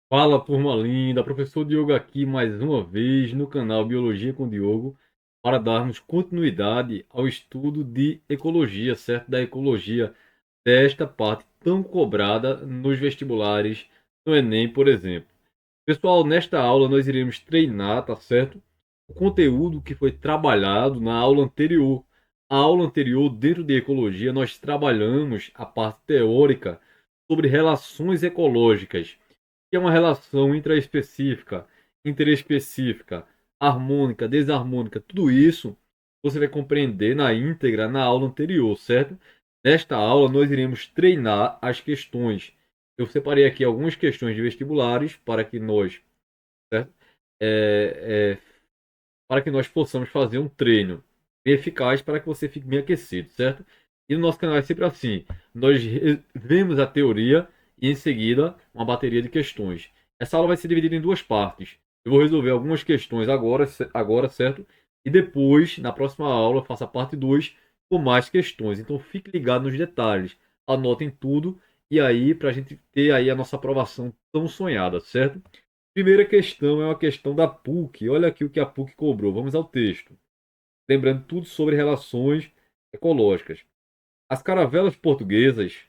Fala, turma linda, professor Diogo aqui mais uma vez no canal Biologia com Diogo para darmos continuidade ao estudo de ecologia, certo? Da ecologia desta parte tão cobrada nos vestibulares, no Enem, por exemplo. Pessoal, nesta aula nós iremos treinar, tá certo? O conteúdo que foi trabalhado na aula anterior. A aula anterior, dentro de ecologia, nós trabalhamos a parte teórica sobre relações ecológicas, que é uma relação intraespecífica, interespecífica, harmônica, desarmônica, tudo isso você vai compreender na íntegra na aula anterior, certo? Nesta aula nós iremos treinar as questões. Eu separei aqui algumas questões de vestibulares para que nós, certo? É, é, para que nós possamos fazer um treino bem eficaz para que você fique bem aquecido, certo? E no nosso canal é sempre assim: nós vemos a teoria e em seguida uma bateria de questões. Essa aula vai ser dividida em duas partes. Eu vou resolver algumas questões agora, certo? E depois, na próxima aula, eu faço a parte 2 com mais questões. Então fique ligado nos detalhes, anotem tudo e aí para a gente ter aí a nossa aprovação tão sonhada, certo? Primeira questão é uma questão da PUC. Olha aqui o que a PUC cobrou. Vamos ao texto. Lembrando tudo sobre relações ecológicas. As caravelas portuguesas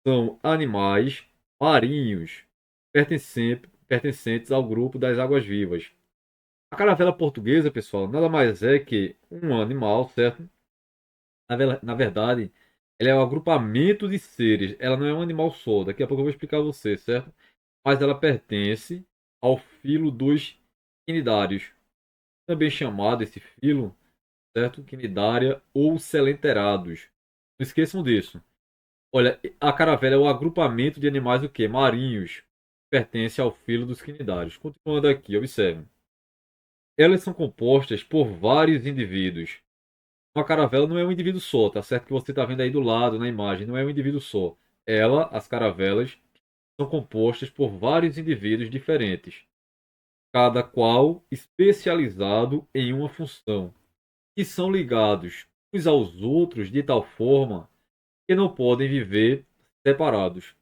são animais marinhos pertencentes ao grupo das águas-vivas. A caravela portuguesa, pessoal, nada mais é que um animal, certo? Na verdade, ela é um agrupamento de seres. Ela não é um animal só. Daqui a pouco eu vou explicar a você, certo? Mas ela pertence ao filo dos quinidários, também chamado esse filo, certo? Quinidária ou selenterados. Não esqueçam disso. Olha, a caravela é o agrupamento de animais o quê? Marinhos. Pertence ao filo dos quinidários. Continuando aqui, observe. Elas são compostas por vários indivíduos. Uma caravela não é um indivíduo só, tá certo? Que você está vendo aí do lado na imagem, não é um indivíduo só. As caravelas, são compostas por vários indivíduos diferentes, cada qual especializado em uma função, e são ligados uns aos outros de tal forma que não podem viver separados.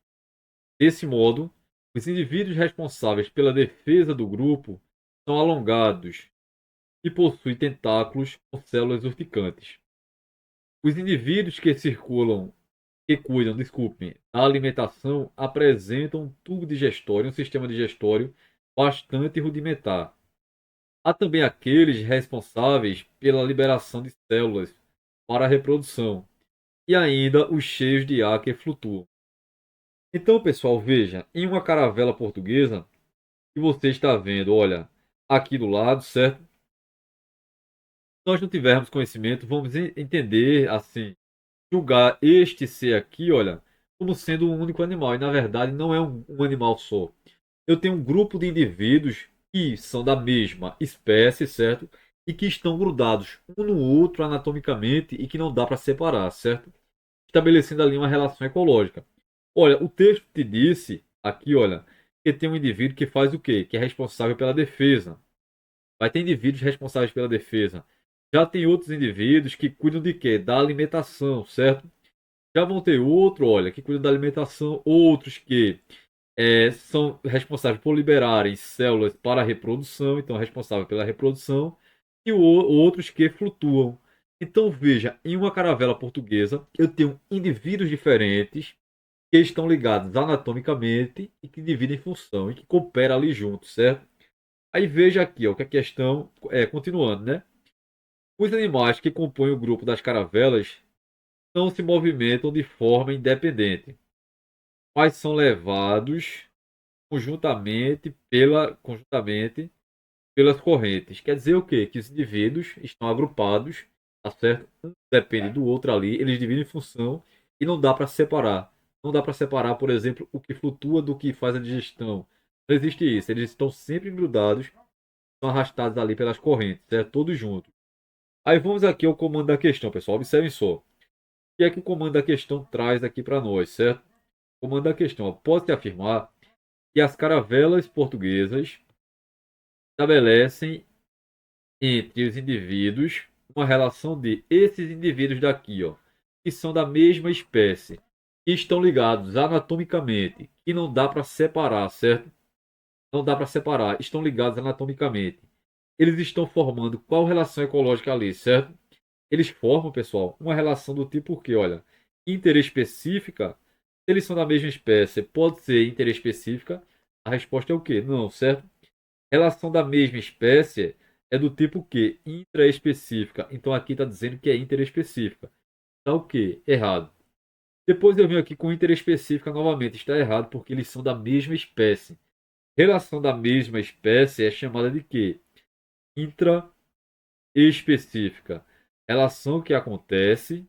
Desse modo, os indivíduos responsáveis pela defesa do grupo são alongados e possuem tentáculos com células urticantes. Os indivíduos que cuidam, desculpem, da alimentação apresentam um tubo digestório, um sistema digestório bastante rudimentar. Há também aqueles responsáveis pela liberação de células para a reprodução e ainda os cheios de ar que flutuam. Então, pessoal, veja, em uma caravela portuguesa que você está vendo, olha, aqui do lado, certo? Se nós não tivermos conhecimento, vamos entender assim, julgar este ser aqui, olha, como sendo um único animal. E na verdade não é um animal só. Eu tenho um grupo de indivíduos que são da mesma espécie, certo? E que estão grudados um no outro anatomicamente e que não dá para separar, certo? Estabelecendo ali uma relação ecológica. Olha, o texto te disse aqui, olha, que tem um indivíduo que faz o quê? Que é responsável pela defesa. Vai ter indivíduos responsáveis pela defesa. Já tem outros indivíduos que cuidam de quê? Da alimentação, certo? Já vão ter outro, olha, que cuida da alimentação, outros que são responsáveis por liberarem células para a reprodução, então responsável pela reprodução, e outros que flutuam. Então veja, em uma caravela portuguesa, eu tenho indivíduos diferentes que estão ligados anatomicamente e que dividem função e que cooperam ali juntos, certo? Aí veja aqui, ó, que a questão é continuando, né? Os animais que compõem o grupo das caravelas não se movimentam de forma independente, mas são levados conjuntamente pelas correntes. Quer dizer o quê? Que os indivíduos estão agrupados, tá certo? Um depende do outro ali, eles dividem função e não dá para separar. Não dá para separar, por exemplo, o que flutua do que faz a digestão. Não existe isso. Eles estão sempre grudados, são arrastados ali pelas correntes, certo? Todos juntos. Aí vamos aqui ao comando da questão, pessoal. Observem só. O que é que o comando da questão traz aqui para nós, certo? O comando da questão. Pode-se afirmar que as caravelas portuguesas estabelecem entre os indivíduos uma relação de esses indivíduos daqui, ó, que são da mesma espécie, que estão ligados anatomicamente, que não dá para separar, certo? Não dá para separar. Estão ligados anatomicamente. Eles estão formando qual relação ecológica ali, certo? Eles formam, pessoal, uma relação do tipo que, olha, interespecífica. Se eles são da mesma espécie, pode ser interespecífica. A resposta é o quê? Não, certo? Relação da mesma espécie é do tipo que? Intraespecífica. Então aqui está dizendo que é interespecífica. Está o quê? Errado. Depois eu venho aqui com interespecífica novamente. Está errado porque eles são da mesma espécie. Relação da mesma espécie é chamada de quê? Intraespecífica. Relação que acontece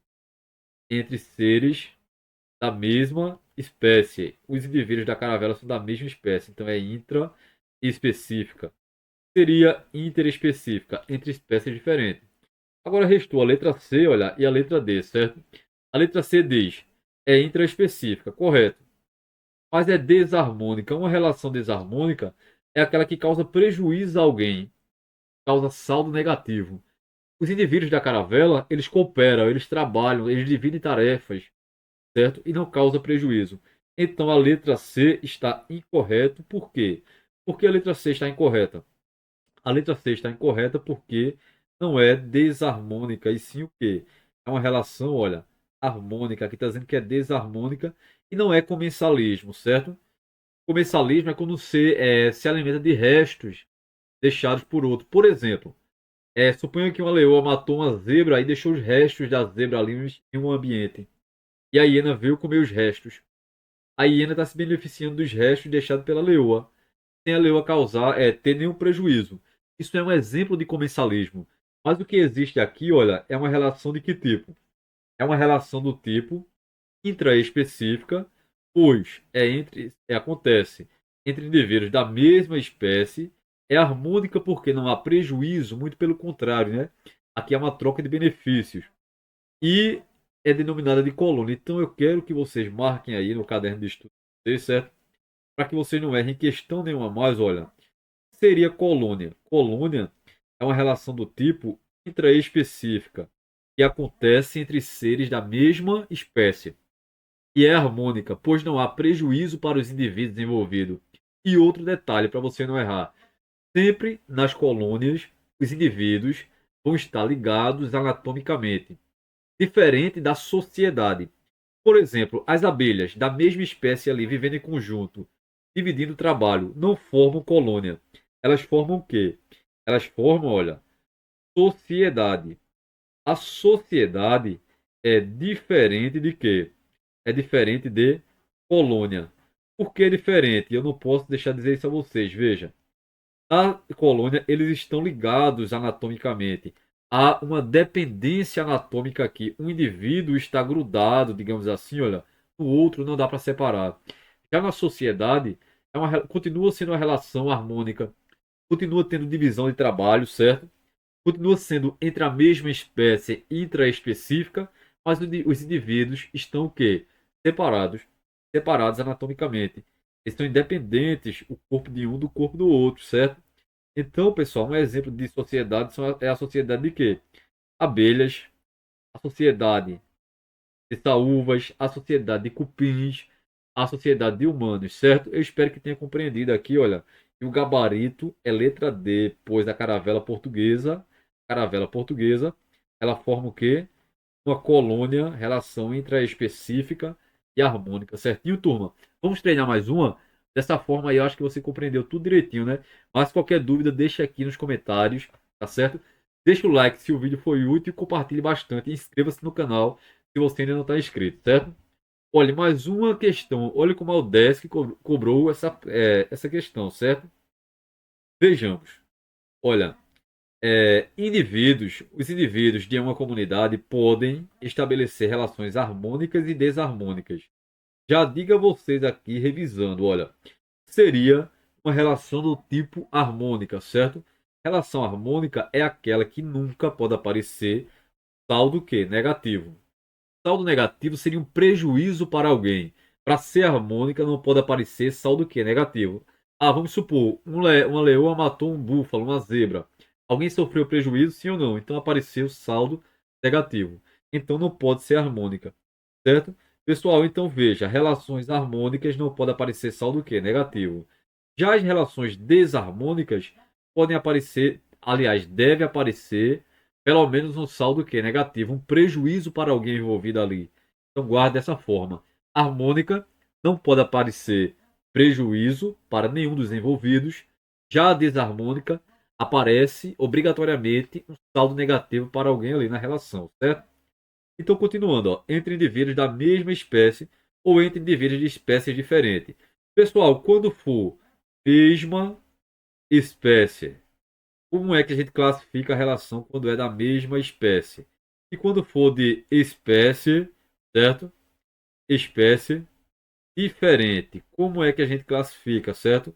entre seres da mesma espécie. Os indivíduos da caravela são da mesma espécie. Então é intraespecífica. Seria interespecífica entre espécies diferentes. Agora restou a letra C, olha, e a letra D, certo? A letra C diz: é intraespecífica, correto. Mas é desarmônica. Uma relação desarmônica é aquela que causa prejuízo a alguém, causa saldo negativo. Os indivíduos da caravela, eles cooperam, eles trabalham, eles dividem tarefas, certo? E não causa prejuízo. Então a letra C está incorreta. Por quê? Porque a letra C está incorreta. A letra C está incorreta porque não é desarmônica, e sim o quê? É uma relação, olha, harmônica. Aqui está dizendo que é desarmônica e não é comensalismo, certo? Comensalismo é quando você se alimenta de restos deixados por outro. Por exemplo, suponha que uma leoa matou uma zebra e deixou os restos da zebra ali em um ambiente. E a hiena veio comer os restos. A hiena está se beneficiando dos restos deixados pela leoa, sem a leoa causar, ter nenhum prejuízo. Isso é um exemplo de comensalismo. Mas o que existe aqui, olha, é uma relação de que tipo? É uma relação do tipo intraespecífica, pois acontece entre indivíduos da mesma espécie, é harmônica porque não há prejuízo, muito pelo contrário, né? Aqui é uma troca de benefícios. E é denominada de colônia. Então eu quero que vocês marquem aí no caderno de estudo, certo? Para que vocês não errem questão nenhuma mais, olha, seria colônia. Colônia é uma relação do tipo intraespecífica que acontece entre seres da mesma espécie e é harmônica, pois não há prejuízo para os indivíduos envolvidos. E outro detalhe para você não errar: sempre nas colônias os indivíduos vão estar ligados anatomicamente, diferente da sociedade. Por exemplo, as abelhas da mesma espécie ali vivendo em conjunto, dividindo o trabalho, não formam colônia. Elas formam o quê? Elas formam, olha, sociedade. A sociedade é diferente de quê? É diferente de colônia. Por que é diferente? Eu não posso deixar de dizer isso a vocês. Veja, a colônia, eles estão ligados anatomicamente. Há uma dependência anatômica aqui. Um indivíduo está grudado, digamos assim, olha, o outro não dá para separar. Já na sociedade, continua sendo uma relação harmônica, continua tendo divisão de trabalho, certo? Continua sendo entre a mesma espécie intraespecífica, mas os indivíduos estão o quê? Separados, separados anatomicamente. Eles são independentes, o corpo de um do corpo do outro, certo? Então, pessoal, um exemplo de sociedade é a sociedade de quê? Abelhas, a sociedade de saúvas, a sociedade de cupins, a sociedade de humanos, certo? Eu espero que tenha compreendido aqui, olha, que o gabarito é letra D, pois caravela portuguesa, ela forma o quê? Uma colônia, relação intraespecífica e harmônica, certinho, turma? Vamos treinar mais uma? Dessa forma aí, eu acho que você compreendeu tudo direitinho, né? Mas qualquer dúvida, deixa aqui nos comentários, tá certo? Deixa o like se o vídeo foi útil e compartilhe bastante. Inscreva-se no canal se você ainda não está inscrito, certo? Olha, mais uma questão. Olha como a UDESC cobrou essa questão, certo? Vejamos. Olha, os indivíduos de uma comunidade podem estabelecer relações harmônicas e desarmônicas. Já diga a vocês aqui, revisando, olha, seria uma relação do tipo harmônica, certo? Relação harmônica é aquela que nunca pode aparecer saldo que negativo. Saldo negativo seria um prejuízo para alguém. Para ser harmônica não pode aparecer saldo que negativo. Ah, vamos supor, uma leoa matou um búfalo, uma zebra. Alguém sofreu prejuízo, sim ou não? Então apareceu saldo negativo. Então não pode ser harmônica, certo? Pessoal, então veja, relações harmônicas não pode aparecer saldo que negativo. Já as relações desarmônicas podem aparecer, aliás, deve aparecer, pelo menos um saldo que é negativo, um prejuízo para alguém envolvido ali. Então guarde dessa forma. Harmônica não pode aparecer prejuízo para nenhum dos envolvidos. Já a desarmônica aparece obrigatoriamente um saldo negativo para alguém ali na relação, certo? Então, continuando, ó, entre indivíduos da mesma espécie ou entre indivíduos de espécies diferentes. Pessoal, quando for mesma espécie, como é que a gente classifica a relação quando é da mesma espécie? E quando for de espécie, certo? Espécie diferente, como é que a gente classifica, certo?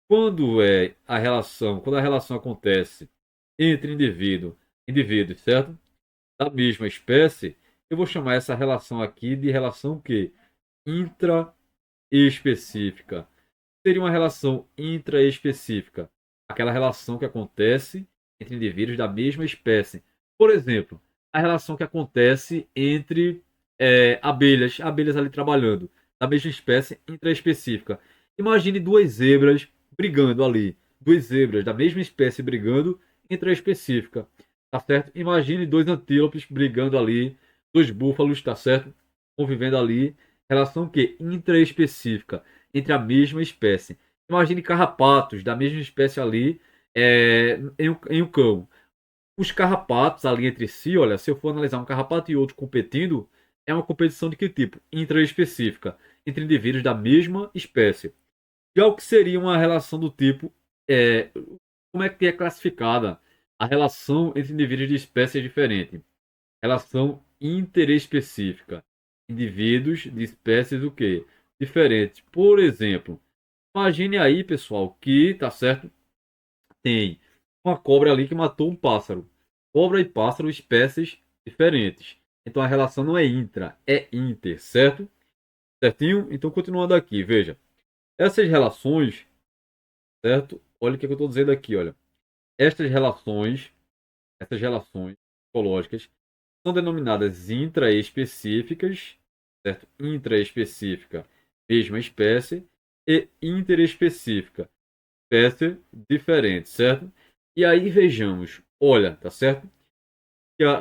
Quando a relação acontece entre indivíduos, certo? Da mesma espécie, eu vou chamar essa relação aqui de relação que intraespecífica. Seria uma relação intraespecífica, aquela relação que acontece entre indivíduos da mesma espécie. Por exemplo, a relação que acontece entre abelhas ali trabalhando, da mesma espécie intraespecífica. Imagine duas zebras brigando ali, duas zebras da mesma espécie brigando intraespecífica, tá certo? Imagine dois antílopes brigando ali, dois búfalos, tá certo? Convivendo ali, relação que intraespecífica entre a mesma espécie. Imagine carrapatos da mesma espécie ali em um cão. Os carrapatos ali entre si, olha, se eu for analisar um carrapato e outro competindo, é uma competição de que tipo? Intraespecífica, entre indivíduos da mesma espécie. Já o que seria uma relação do tipo, como é que é classificada a relação entre indivíduos de espécies diferentes? Relação interespecífica. Indivíduos de espécies o quê? Diferentes. Por exemplo, imagine aí, pessoal, que, tá certo? Tem uma cobra ali que matou um pássaro. Cobra e pássaro, espécies diferentes. Então a relação não é intra, é inter, certo? Certinho? Então continuando aqui, veja. Essas relações, certo? Olha o que eu estou dizendo aqui, olha. Essas relações psicológicas são denominadas intraespecíficas, certo? Intraespecífica, mesma espécie, e interespecífica, espécie diferente, certo? E aí vejamos, olha, tá certo?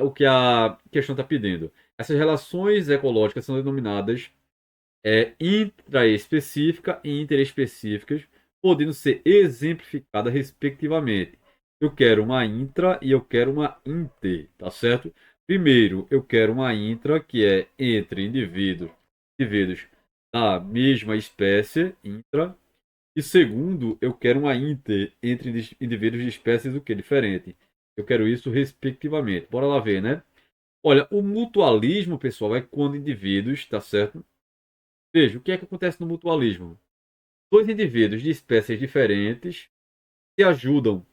O que a questão está pedindo. Essas relações ecológicas são denominadas intraespecífica e interespecíficas, podendo ser exemplificadas respectivamente. Eu quero uma intra e eu quero uma inter, tá certo? Primeiro, eu quero uma intra que é entre indivíduos da mesma espécie, intra, e segundo, eu quero uma inter entre indivíduos de espécies o que diferente. Eu quero isso respectivamente. Bora lá ver, né? Olha, o mutualismo, pessoal, é quando indivíduos, tá certo? Veja, o que é que acontece no mutualismo? Dois indivíduos de espécies diferentes se ajudam,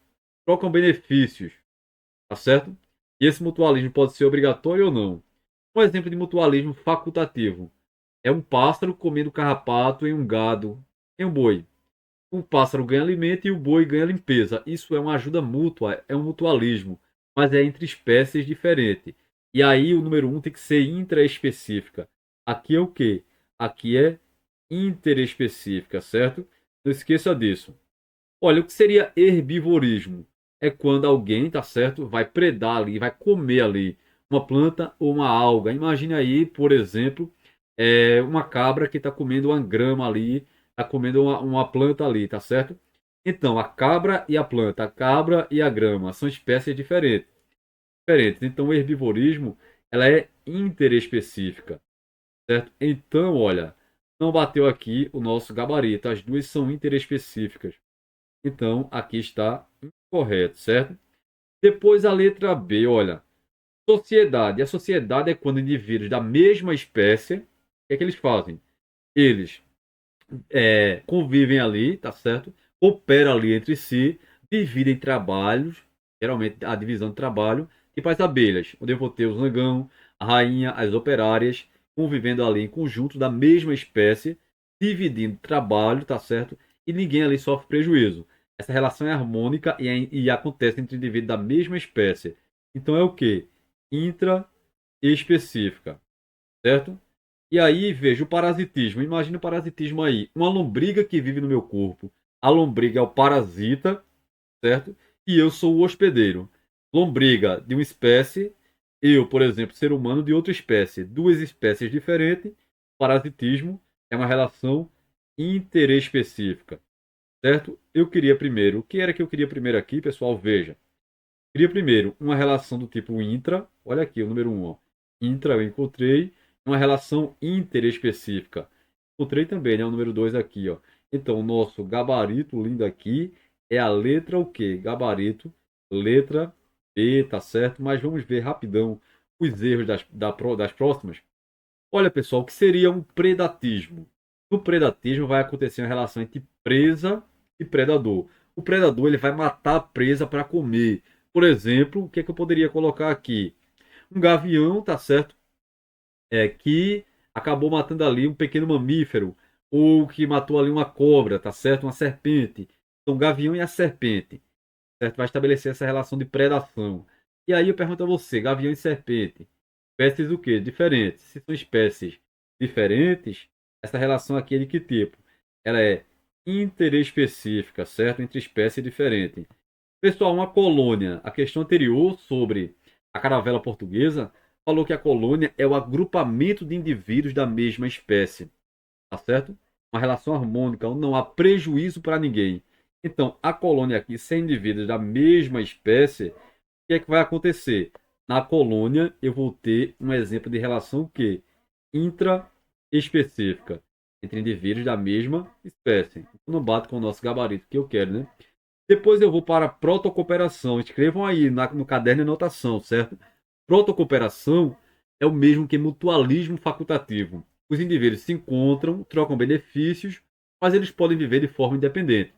trocam benefícios, tá certo? E esse mutualismo pode ser obrigatório ou não. Um exemplo de mutualismo facultativo é um pássaro comendo carrapato em um gado, em um boi. O pássaro ganha alimento e o boi ganha limpeza. Isso é uma ajuda mútua, é um mutualismo, mas é entre espécies diferentes. E aí o número um tem que ser intraespecífica. Aqui é o quê? Aqui é interespecífica, certo? Não esqueça disso. Olha, o que seria herbivorismo? É quando alguém, tá certo, vai predar ali, vai comer ali uma planta ou uma alga. Imagine aí, por exemplo, uma cabra que está comendo uma grama ali, está comendo uma planta ali, tá certo? Então, a cabra e a planta, a cabra e a grama são espécies diferentes. Então, o herbivorismo, ela é interespecífica, certo? Então, olha, não bateu aqui o nosso gabarito. As duas são interespecíficas. Então, aqui está incorreto, certo? Depois a letra B, olha. Sociedade. A sociedade é quando indivíduos da mesma espécie, o que é que eles fazem? Eles convivem ali, tá certo? Cooperam ali entre si, dividem trabalhos, geralmente a divisão de trabalho, tipo as abelhas, onde eu vou ter o zangão, a rainha, as operárias, convivendo ali em conjunto da mesma espécie, dividindo trabalho, tá certo? E ninguém ali sofre prejuízo. Essa relação é harmônica e acontece entre indivíduos da mesma espécie. Então é o que? Intraespecífica, certo? E aí veja o parasitismo. Imagina o parasitismo aí. Uma lombriga que vive no meu corpo. A lombriga é o parasita, certo? E eu sou o hospedeiro. Lombriga de uma espécie, eu, por exemplo, ser humano de outra espécie. Duas espécies diferentes. Parasitismo é uma relação interespecífica, certo? Eu queria primeiro, o que era que eu queria primeiro aqui, pessoal? Veja. Queria primeiro uma relação do tipo intra, olha aqui o número um, ó. Intra eu encontrei, uma relação interespecífica. Encontrei também, né, o número 2 aqui, ó. Então, o nosso gabarito lindo aqui é a letra o quê? Gabarito, letra B, tá certo? Mas vamos ver rapidão os erros das próximas. Olha, pessoal, o que seria um predatismo? No predatismo vai acontecer uma relação entre presa e predador. O predador ele vai matar a presa para comer. Por exemplo, o que é que eu poderia colocar aqui? Um gavião, tá certo? Que acabou matando ali um pequeno mamífero, ou que matou ali uma cobra, tá certo? Uma serpente. Então, o gavião e a serpente, certo? Vai estabelecer essa relação de predação. E aí eu pergunto a você, gavião e serpente, espécies o quê? Diferentes. Se são espécies diferentes, essa relação aqui é de que tipo? Ela é interespecífica, certo? Entre espécies diferentes. Pessoal, uma colônia. A questão anterior sobre a caravela portuguesa falou que a colônia é o agrupamento de indivíduos da mesma espécie, tá certo? Uma relação harmônica, onde não há prejuízo para ninguém. Então, a colônia aqui, sem indivíduos da mesma espécie, o que é que vai acontecer? Na colônia, eu vou ter um exemplo de relação que intraespecífica entre indivíduos da mesma espécie. Então, não bate com o nosso gabarito que eu quero, né? Depois eu vou para a protocooperação. Escrevam aí no caderno de anotação, certo? Protocooperação é o mesmo que mutualismo facultativo. Os indivíduos se encontram, trocam benefícios, mas eles podem viver de forma independente.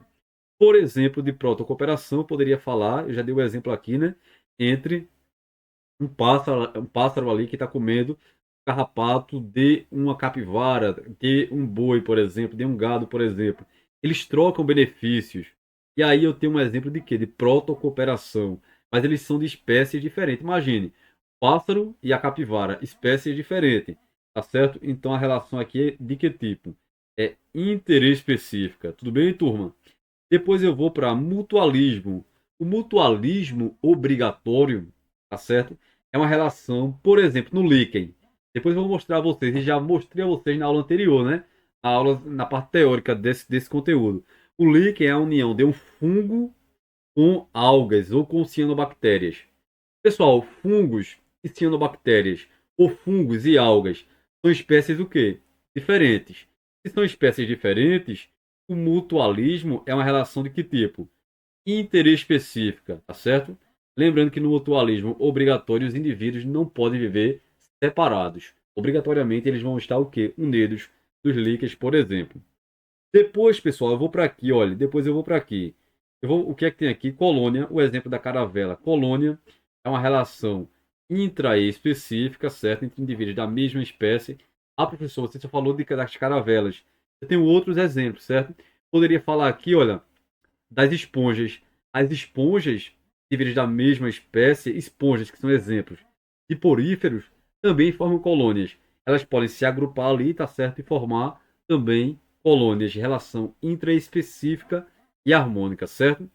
Por exemplo, de protocooperação, eu poderia falar, eu já dei o um exemplo aqui, né? Entre um pássaro ali que está comendo carrapato de uma capivara, de um boi, por exemplo, de um gado, por exemplo. Eles trocam benefícios. E aí eu tenho um exemplo de quê? De protocooperação. Mas eles são de espécies diferentes. Imagine, pássaro e a capivara, espécies diferentes. Tá certo? Então a relação aqui é de que tipo? É interespecífica. Tudo bem, turma? Depois eu vou para mutualismo. O mutualismo obrigatório, tá certo? É uma relação, por exemplo, no líquen. Depois eu vou mostrar a vocês, e já mostrei a vocês na aula anterior, né? Na aula, na parte teórica desse conteúdo. O líquen é a união de um fungo com algas ou com cianobactérias. Pessoal, fungos e cianobactérias, ou fungos e algas, são espécies o quê? Diferentes. Se são espécies diferentes, o mutualismo é uma relação de que tipo? Interespecífica, tá certo? Lembrando que no mutualismo obrigatório os indivíduos não podem viver separados. Obrigatoriamente eles vão estar o quê? Unidos dos líquens, por exemplo. Depois, pessoal, eu vou para aqui, olha, depois eu vou para aqui. O que é que tem aqui? Colônia, o exemplo da caravela. Colônia é uma relação intraespecífica, certo? Entre indivíduos da mesma espécie. Ah, professor, você só falou das caravelas. Eu tenho outros exemplos, certo? Poderia falar aqui, olha, das esponjas. As esponjas, indivíduos da mesma espécie, esponjas que são exemplos de poríferos, também formam colônias. Elas podem se agrupar ali, tá certo? E formar também colônias de relação intraespecífica e harmônica, certo?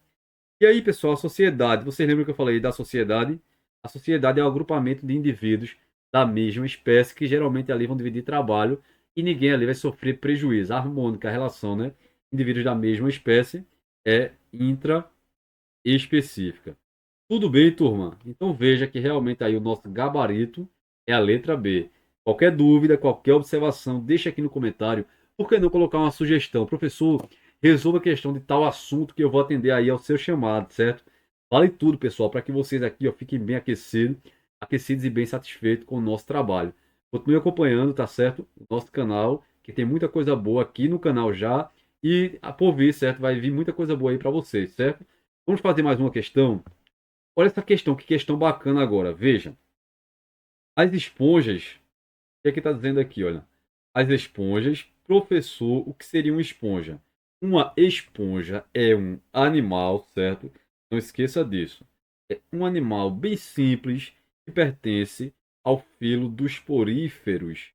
E aí, pessoal, a sociedade. Vocês lembram que eu falei da sociedade? A sociedade é um agrupamento de indivíduos da mesma espécie que geralmente ali vão dividir trabalho e ninguém ali vai sofrer prejuízo. A harmônica, a relação, né? Indivíduos da mesma espécie é intraespecífica. Tudo bem, turma? Então veja que realmente aí o nosso gabarito é a letra B. Qualquer dúvida, qualquer observação, deixa aqui no comentário. Por que não colocar uma sugestão? Professor, resolva a questão de tal assunto que eu vou atender aí ao seu chamado, certo? Fale tudo, pessoal, para que vocês aqui ó, fiquem bem aquecidos e bem satisfeitos com o nosso trabalho. Continue acompanhando, tá certo? O nosso canal, que tem muita coisa boa aqui no canal já. E por vir, certo? Vai vir muita coisa boa aí para vocês, certo? Vamos fazer mais uma questão? Olha essa questão, que questão bacana agora. Veja, as esponjas, o que é que está dizendo aqui? Olha, as esponjas, professor, o que seria uma esponja? Uma esponja é um animal, certo? Não esqueça disso. É um animal bem simples que pertence ao filo dos poríferos,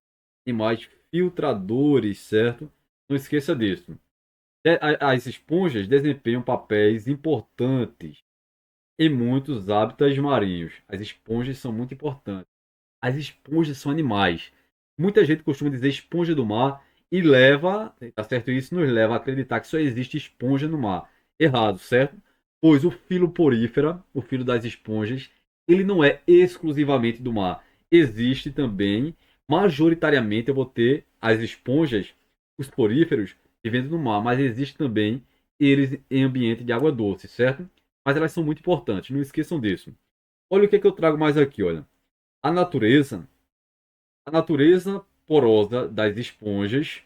animais filtradores, certo? Não esqueça disso. As esponjas desempenham papéis importantes em muitos hábitats marinhos. As esponjas são muito importantes. As esponjas são animais. Muita gente costuma dizer esponja do mar e leva, tá certo? Isso nos leva a acreditar que só existe esponja no mar. Errado, certo? Pois o filo porífera, o filo das esponjas, ele não é exclusivamente do mar. Existe também, majoritariamente, eu vou ter as esponjas, os poríferos, vivendo no mar, mas existe também eles em ambiente de água doce, certo? Mas elas são muito importantes, não esqueçam disso. Olha o que, é que eu trago mais aqui, olha. A natureza, a natureza porosa das esponjas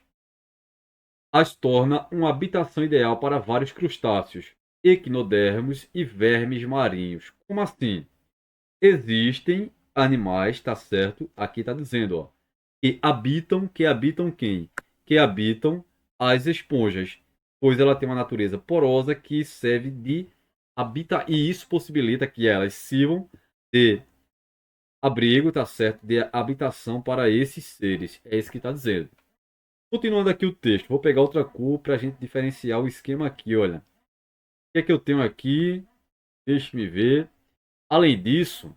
as torna uma habitação ideal para vários crustáceos, equinodermos e vermes marinhos. Como assim? Existem animais, tá certo? Aqui tá dizendo, ó, que habitam quem? Que habitam as esponjas, pois ela tem uma natureza porosa que serve de habitat e isso possibilita que elas sirvam de abrigo, tá certo? De habitação para esses seres. É isso que está dizendo. Continuando aqui o texto, vou pegar outra cor para a gente diferenciar o esquema aqui, olha. O que é que eu tenho aqui? Deixe-me ver. Além disso,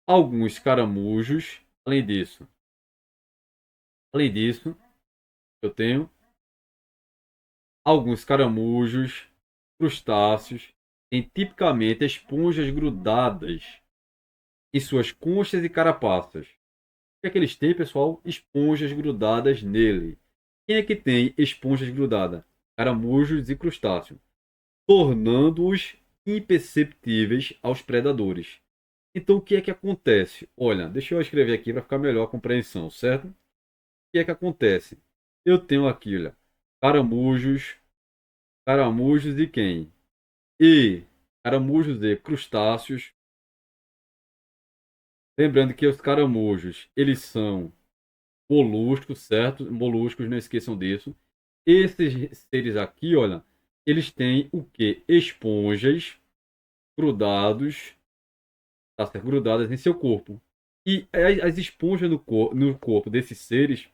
alguns caramujos. Além disso, eu tenho alguns caramujos, crustáceos, têm tipicamente esponjas grudadas em suas conchas e carapaças. O que é que eles têm, pessoal? Esponjas grudadas nele. Quem é que tem esponjas grudadas? Caramujos e crustáceos, tornando-os imperceptíveis aos predadores. Então, o que é que acontece? Olha, deixa eu escrever aqui para ficar melhor a compreensão, certo? O que é que acontece? Eu tenho aqui, olha, caramujos, caramujos e quem? E caramujos e crustáceos. Lembrando que os caramujos, eles são moluscos, certo? Moluscos, não esqueçam disso. Esses seres aqui, olha, eles têm o que? Esponjas grudados, tá certo? Grudadas em seu corpo. E as esponjas no corpo desses seres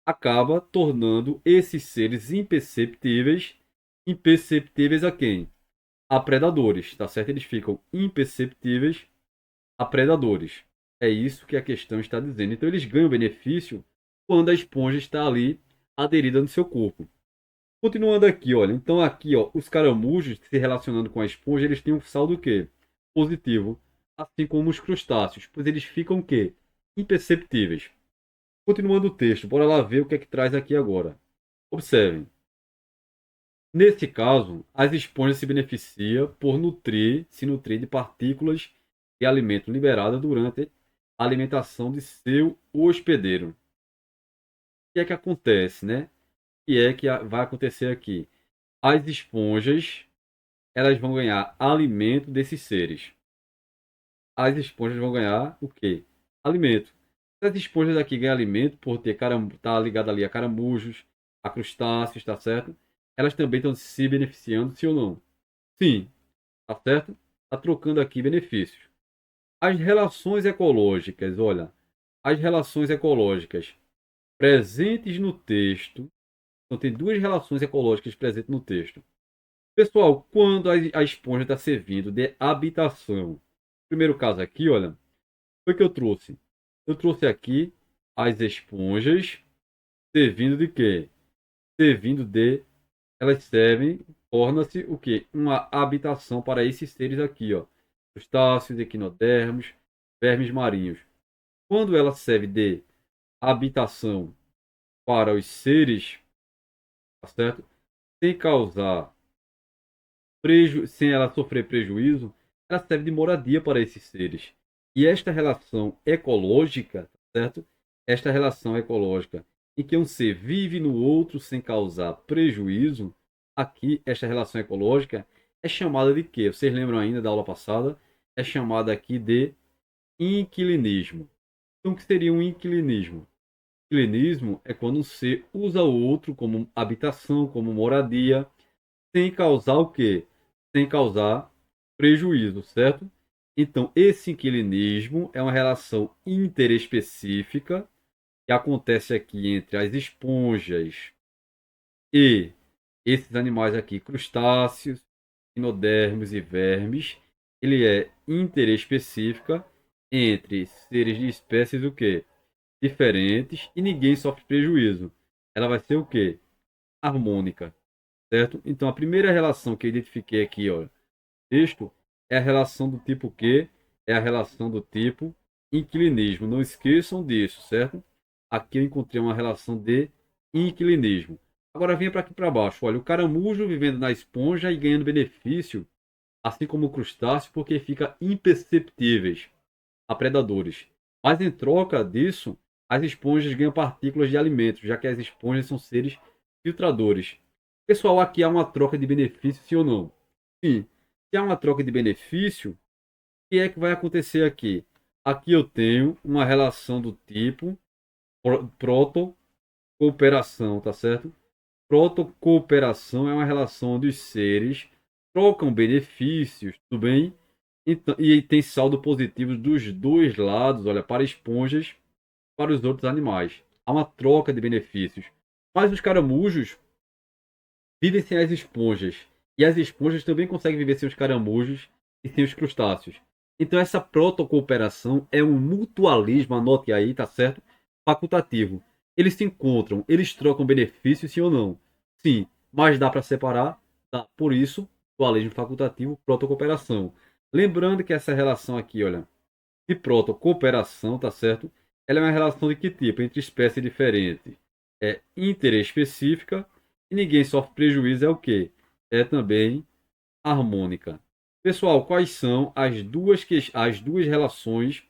acaba tornando esses seres imperceptíveis a quem? A predadores, tá certo? Eles ficam imperceptíveis a predadores. É isso que a questão está dizendo. Então eles ganham benefício quando a esponja está ali aderida no seu corpo. Continuando aqui, olha. Então aqui, ó, os caramujos se relacionando com a esponja, eles têm um saldo o quê? Positivo, assim como os crustáceos, pois eles ficam o quê? Imperceptíveis. Continuando o texto, bora lá ver o que é que traz aqui agora. Observem. Nesse caso, as esponjas se beneficiam por se nutrir de partículas de alimento liberadas durante a alimentação de seu hospedeiro. O que é que acontece, né? O que é que vai acontecer aqui? As esponjas, elas vão ganhar alimento desses seres. As esponjas vão ganhar o quê? Alimento. As esponjas aqui ganham alimento por ter tá ligada ali a caramujos, a crustáceos, tá certo? Elas também estão se beneficiando, sim ou não? Sim, tá certo? Tá trocando aqui benefícios. As relações ecológicas, olha, as relações ecológicas presentes no texto, então tem duas relações ecológicas presentes no texto. Pessoal, quando a esponja está servindo de habitação, primeiro caso aqui, olha, foi que eu trouxe. Eu trouxe aqui as esponjas servindo de quê? Servindo de, elas servem, torna-se o quê? Uma habitação para esses seres aqui, ó. Crustáceos, equinodermos, vermes marinhos. Quando ela serve de habitação para os seres, tá certo? Sem causar sem ela sofrer prejuízo, ela serve de moradia para esses seres. E esta relação ecológica, certo? Esta relação ecológica em que um ser vive no outro sem causar prejuízo, aqui esta relação ecológica é chamada de quê? Vocês lembram ainda da aula passada? É chamada aqui de inquilinismo. Então, o que seria um inquilinismo? Inquilinismo é quando um ser usa o outro como habitação, como moradia, sem causar o quê? Sem causar prejuízo, certo? Então, esse inquilinismo é uma relação interespecífica que acontece aqui entre as esponjas e esses animais aqui, crustáceos, inodermos e vermes, ele é interespecífica entre seres de espécies o quê? Diferentes e ninguém sofre prejuízo. Ela vai ser o quê? Harmônica, certo? Então a primeira relação que eu identifiquei aqui, ó, texto, é a relação do tipo Q, é a relação do tipo inclinismo. Não esqueçam disso, certo? Aqui eu encontrei uma relação de inclinismo. Agora venha para aqui para baixo. Olha, o caramujo vivendo na esponja e ganhando benefício, assim como o crustáceo, porque fica imperceptíveis a predadores. Mas em troca disso, as esponjas ganham partículas de alimentos, já que as esponjas são seres filtradores. Pessoal, aqui há uma troca de benefício, sim ou não? Sim. Se há uma troca de benefício, o que é que vai acontecer aqui? Aqui eu tenho uma relação do tipo proto-cooperação, tá certo? Proto-cooperação é uma relação onde os seres trocam benefícios, tudo bem? Então, e tem saldo positivo dos dois lados, olha, para esponjas, para os outros animais. Há uma troca de benefícios. Mas os caramujos vivem sem as esponjas. E as esponjas também conseguem viver sem os caramujos e sem os crustáceos. Então essa protocooperação é um mutualismo, anote aí, tá certo? Facultativo. Eles se encontram, eles trocam benefícios, sim ou não? Sim, mas dá para separar? Dá. Por isso, mutualismo facultativo, protocooperação. Lembrando que essa relação aqui, olha, de protocooperação, tá certo? Ela é uma relação de que tipo? Entre espécies diferentes. É interespecífica e ninguém sofre prejuízo é o quê? É também harmônica. Pessoal, quais são as duas relações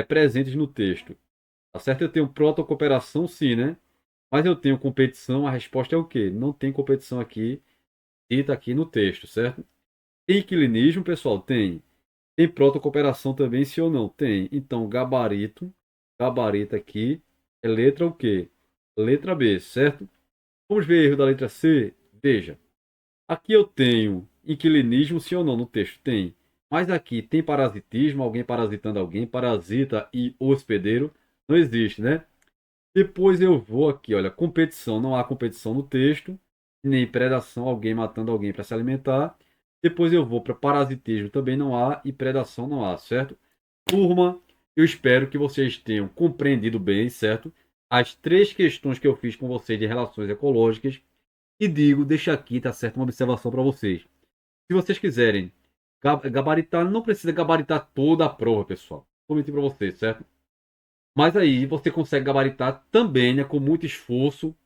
presentes no texto? Tá certo? Eu tenho protocooperação, sim, né? Mas eu tenho competição, a resposta é o quê? Não tem competição aqui, dita aqui no texto, certo? Tem inclinismo, pessoal? Tem. Tem protocooperação também, sim ou não? Tem. Então, gabarito aqui é letra o quê? Letra B, certo? Vamos ver erro da letra C? Veja, aqui eu tenho inquilinismo, sim ou não, no texto? Tem. Mas aqui tem parasitismo, alguém parasitando alguém, parasita e hospedeiro, não existe, né? Depois eu vou aqui, olha, competição, não há competição no texto, nem predação, alguém matando alguém para se alimentar. Depois eu vou para parasitismo, também não há, e predação não há, certo? Turma, eu espero que vocês tenham compreendido bem, certo? As três questões que eu fiz com vocês de relações ecológicas. E digo, deixa aqui, tá certo? Uma observação para vocês. Se vocês quiserem gabaritar, não precisa gabaritar toda a prova, pessoal. Vou mentir para vocês, certo? Mas aí você consegue gabaritar também, né? Com muito esforço,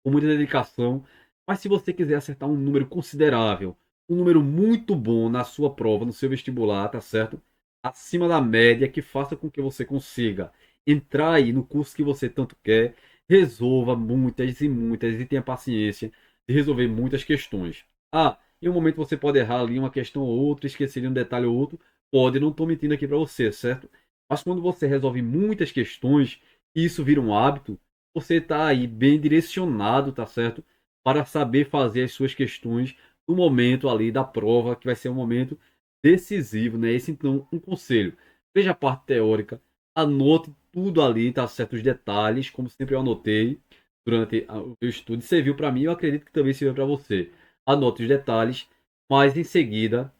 com muita dedicação. Mas se você quiser acertar um número considerável, um número muito bom na sua prova, no seu vestibular, tá certo? Acima da média, que faça com que você consiga entrar aí no curso que você tanto quer, resolva muitas e muitas e tenha paciência de resolver muitas questões. Ah, em um momento você pode errar ali uma questão ou outra, esquecer de um detalhe ou outro, pode, não estou mentindo aqui para você, certo? Mas quando você resolve muitas questões e isso vira um hábito, você está aí bem direcionado, tá certo? Para saber fazer as suas questões no momento ali da prova, que vai ser um momento decisivo, né? Esse então um conselho. Veja a parte teórica, anote tudo ali, tá certo? Os detalhes, como sempre eu anotei durante o meu estudo. Serviu para mim, eu acredito que também serviu para você. Anote os detalhes, mas em seguida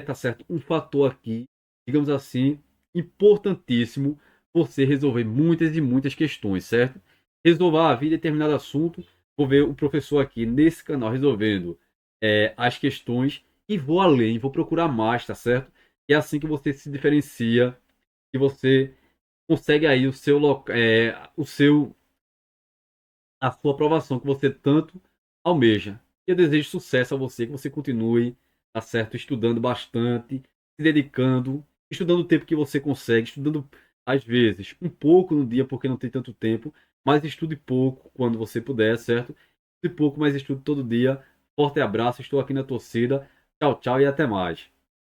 tá certo? Um fator aqui, digamos assim, importantíssimo você resolver muitas e muitas questões, certo? Resolver a vida em determinado assunto, vou ver o professor aqui nesse canal resolvendo as questões e vou além, vou procurar mais, tá certo? É assim que você se diferencia, que você consegue aí o seu a sua aprovação que você tanto almeja. E eu desejo sucesso a você, que você continue, tá certo, estudando bastante, se dedicando, estudando o tempo que você consegue, estudando às vezes um pouco no dia porque não tem tanto tempo, mas estude pouco quando você puder, certo? Estude pouco, mas estude todo dia. Forte abraço, estou aqui na torcida. Tchau, tchau e até mais.